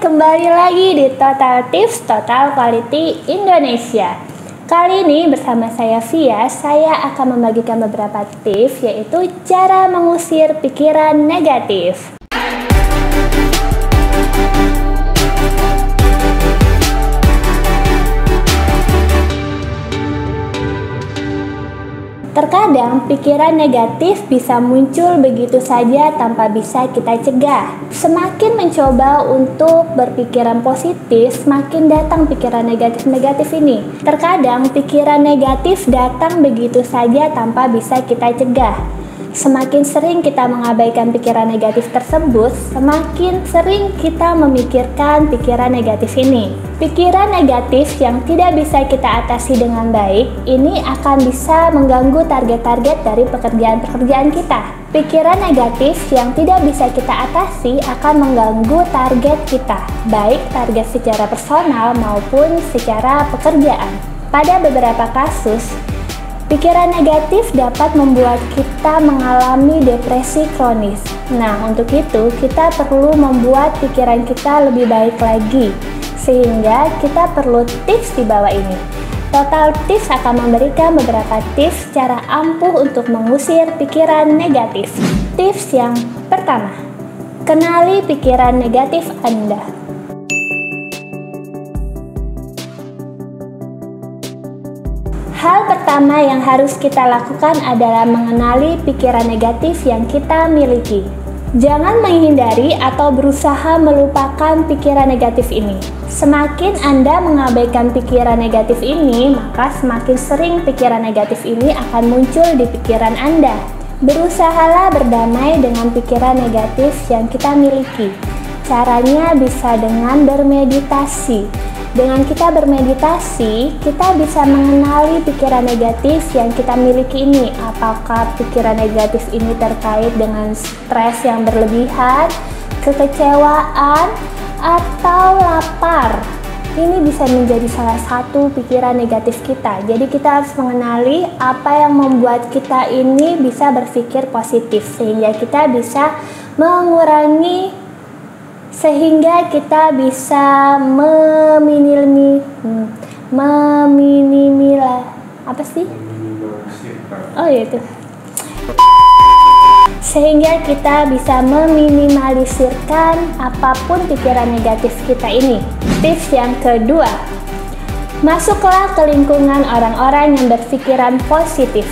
kembali lagi di Total Tips Total Quality Indonesia. Kali ini bersama saya Via, saya akan membagikan beberapa tips, yaitu cara mengusir pikiran negatif. Terkadang pikiran negatif bisa muncul begitu saja tanpa bisa kita cegah. Semakin mencoba untuk berpikiran positif, semakin datang pikiran negatif-negatif ini. Terkadang pikiran negatif datang begitu saja tanpa bisa kita cegah. Semakin sering kita mengabaikan pikiran negatif tersebut, semakin sering kita memikirkan pikiran negatif ini. Pikiran negatif yang tidak bisa kita atasi dengan baik, ini akan bisa mengganggu target-target dari pekerjaan-pekerjaan kita. Pikiran negatif yang tidak bisa kita atasi akan mengganggu target kita, baik target secara personal maupun secara pekerjaan. Pada beberapa kasus, pikiran negatif dapat membuat kita mengalami depresi kronis. Nah, untuk itu kita perlu membuat pikiran kita lebih baik lagi. Sehingga kita perlu tips di bawah ini. Total Tips akan memberikan beberapa tips cara ampuh untuk mengusir pikiran negatif. Tips yang pertama, kenali pikiran negatif Anda. Hal pertama yang harus kita lakukan adalah mengenali pikiran negatif yang kita miliki. Jangan menghindari atau berusaha melupakan pikiran negatif ini. Semakin Anda mengabaikan pikiran negatif ini, maka semakin sering pikiran negatif ini akan muncul di pikiran Anda. Berusahalah berdamai dengan pikiran negatif yang kita miliki. Caranya bisa dengan bermeditasi. Dengan kita bermeditasi, kita bisa mengenali pikiran negatif yang kita miliki ini. Apakah pikiran negatif ini terkait dengan stres yang berlebihan, kekecewaan, atau lapar. Ini bisa menjadi salah satu pikiran negatif kita. Jadi kita harus mengenali apa yang membuat kita ini bisa berpikir positif, sehingga kita bisa mengurangi, sehingga kita bisa sehingga kita bisa meminimalisirkan apapun pikiran negatif kita ini. Tips yang kedua, masuklah ke lingkungan orang-orang yang berpikiran positif.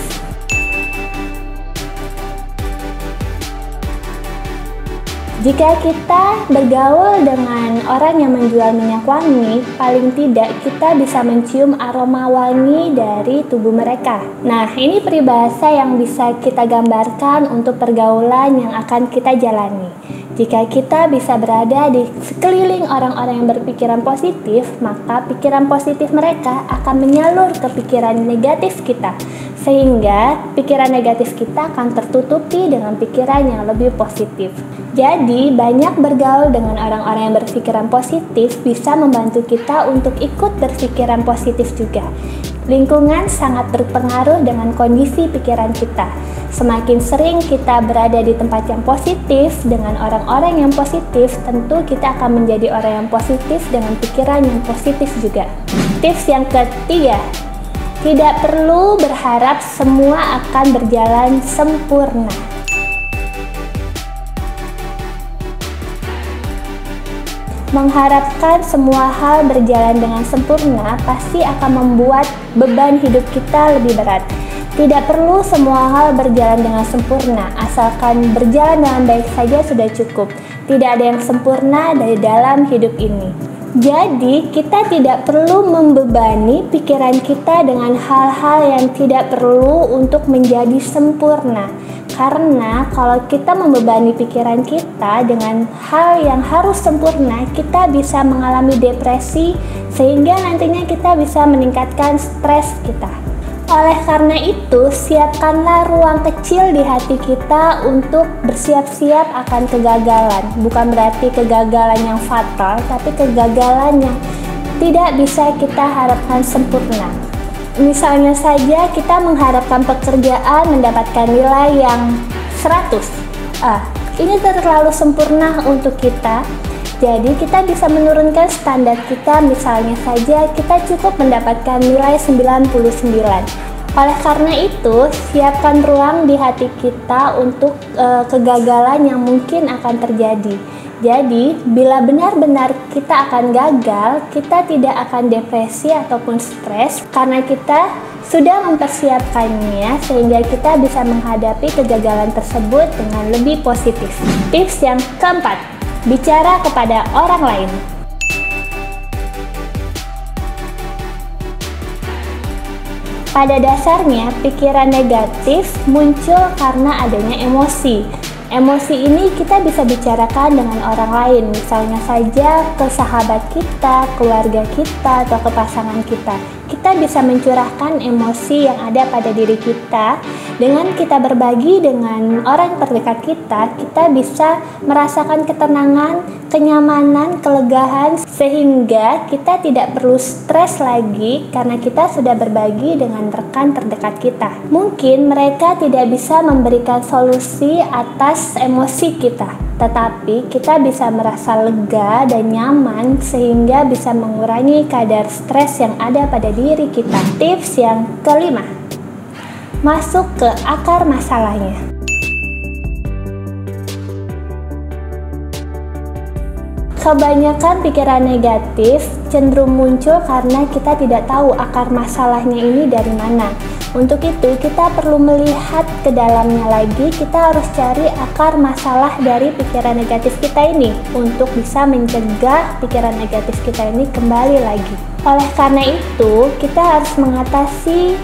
Jika kita bergaul dengan orang yang menjual minyak wangi, paling tidak kita bisa mencium aroma wangi dari tubuh mereka. Nah, ini peribahasa yang bisa kita gambarkan untuk pergaulan yang akan kita jalani. Jika kita bisa berada di sekeliling orang-orang yang berpikiran positif, maka pikiran positif mereka akan menyalur ke pikiran negatif kita, sehingga pikiran negatif kita akan tertutupi dengan pikiran yang lebih positif. Jadi, banyak bergaul dengan orang-orang yang berpikiran positif bisa membantu kita untuk ikut berpikiran positif juga. Lingkungan sangat berpengaruh dengan kondisi pikiran kita. Semakin sering kita berada di tempat yang positif dengan orang-orang yang positif, tentu kita akan menjadi orang yang positif dengan pikiran yang positif juga. Tips yang ketiga, tidak perlu berharap semua akan berjalan sempurna. Mengharapkan semua hal berjalan dengan sempurna pasti akan membuat beban hidup kita lebih berat. Tidak perlu semua hal berjalan dengan sempurna, asalkan berjalan dengan baik saja sudah cukup. Tidak ada yang sempurna dari dalam hidup ini. Jadi, kita tidak perlu membebani pikiran kita dengan hal-hal yang tidak perlu untuk menjadi sempurna. Karena kalau kita membebani pikiran kita dengan hal yang harus sempurna, kita bisa mengalami depresi, sehingga nantinya kita bisa meningkatkan stres kita. Oleh karena itu, siapkanlah ruang kecil di hati kita untuk bersiap-siap akan kegagalan. Bukan berarti kegagalan yang fatal, tapi kegagalan yang tidak bisa kita harapkan sempurna. Misalnya saja kita mengharapkan pekerjaan mendapatkan nilai yang 100. Ini terlalu sempurna untuk kita. Jadi kita bisa menurunkan standar kita, misalnya saja kita cukup mendapatkan nilai 99. Oleh karena itu, siapkan ruang di hati kita untuk kegagalan yang mungkin akan terjadi. Jadi, bila benar-benar kita akan gagal, kita tidak akan depresi ataupun stres karena kita sudah mempersiapkannya sehingga kita bisa menghadapi kegagalan tersebut dengan lebih positif. Tips yang keempat, bicara kepada orang lain. Pada dasarnya, pikiran negatif muncul karena adanya emosi. Emosi ini kita bisa bicarakan dengan orang lain, misalnya saja ke sahabat kita, keluarga kita, atau ke pasangan kita. Kita bisa mencurahkan emosi yang ada pada diri kita. Dengan kita berbagi dengan orang terdekat kita, kita bisa merasakan ketenangan, kenyamanan, kelegaan, sehingga kita tidak perlu stres lagi karena kita sudah berbagi dengan rekan terdekat kita. Mungkin mereka tidak bisa memberikan solusi atas emosi kita, tetapi kita bisa merasa lega dan nyaman sehingga bisa mengurangi kadar stres yang ada pada diri kita. Tips yang kelima, masuk ke akar masalahnya. Kebanyakan pikiran negatif cenderung muncul karena kita tidak tahu akar masalahnya ini dari mana. Untuk itu, kita perlu melihat ke dalamnya lagi. Kita harus cari akar masalah dari pikiran negatif kita ini untuk bisa mencegah pikiran negatif kita ini kembali lagi. Oleh karena itu, kita harus mengatasi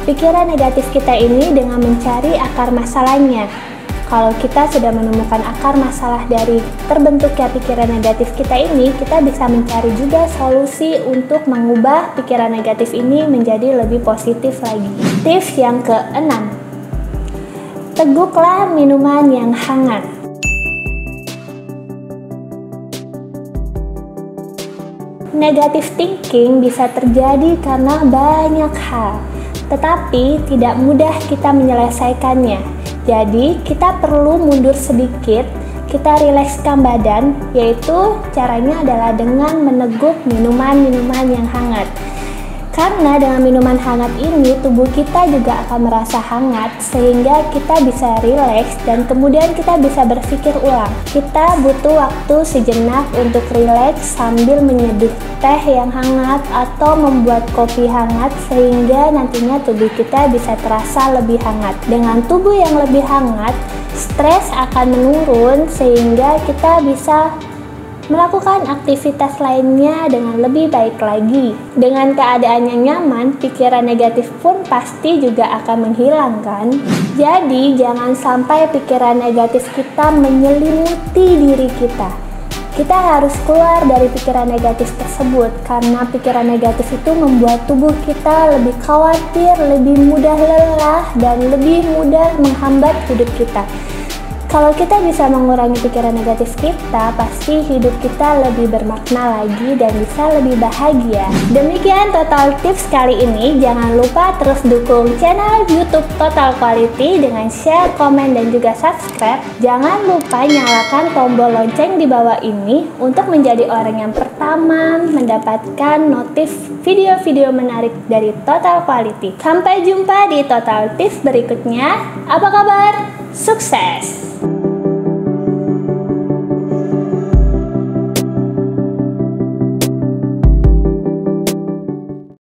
pikiran negatif kita ini dengan mencari akar masalahnya. Kalau kita sudah menemukan akar masalah dari terbentuknya pikiran negatif kita ini, kita bisa mencari juga solusi untuk mengubah pikiran negatif ini menjadi lebih positif lagi. Tips yang keenam, teguklah minuman yang hangat. Negative thinking bisa terjadi karena banyak hal, tetapi tidak mudah kita menyelesaikannya. Jadi, kita perlu mundur sedikit, kita rilekskan badan, yaitu caranya adalah dengan meneguk minuman-minuman yang hangat. Karena dengan minuman hangat ini, tubuh kita juga akan merasa hangat, sehingga kita bisa rileks dan kemudian kita bisa berpikir ulang. Kita butuh waktu sejenak untuk rileks sambil menyeduh teh yang hangat atau membuat kopi hangat, sehingga nantinya tubuh kita bisa terasa lebih hangat. Dengan tubuh yang lebih hangat, stres akan menurun sehingga kita bisa melakukan aktivitas lainnya dengan lebih baik lagi. Dengan keadaan yang nyaman, pikiran negatif pun pasti juga akan menghilang kan? Jadi, jangan sampai pikiran negatif kita menyelimuti diri kita. Kita harus keluar dari pikiran negatif tersebut, karena pikiran negatif itu membuat tubuh kita lebih khawatir, lebih mudah lelah, dan lebih mudah menghambat hidup kita. Kalau kita bisa mengurangi pikiran negatif kita, pasti hidup kita lebih bermakna lagi dan bisa lebih bahagia. Demikian Total Tips kali ini. Jangan lupa terus dukung channel YouTube Total Quality dengan share, komen, dan juga subscribe. Jangan lupa nyalakan tombol lonceng di bawah ini untuk menjadi orang yang pertama mendapatkan notif video-video menarik dari Total Quality. Sampai jumpa di Total Tips berikutnya. Apa kabar? Sukses!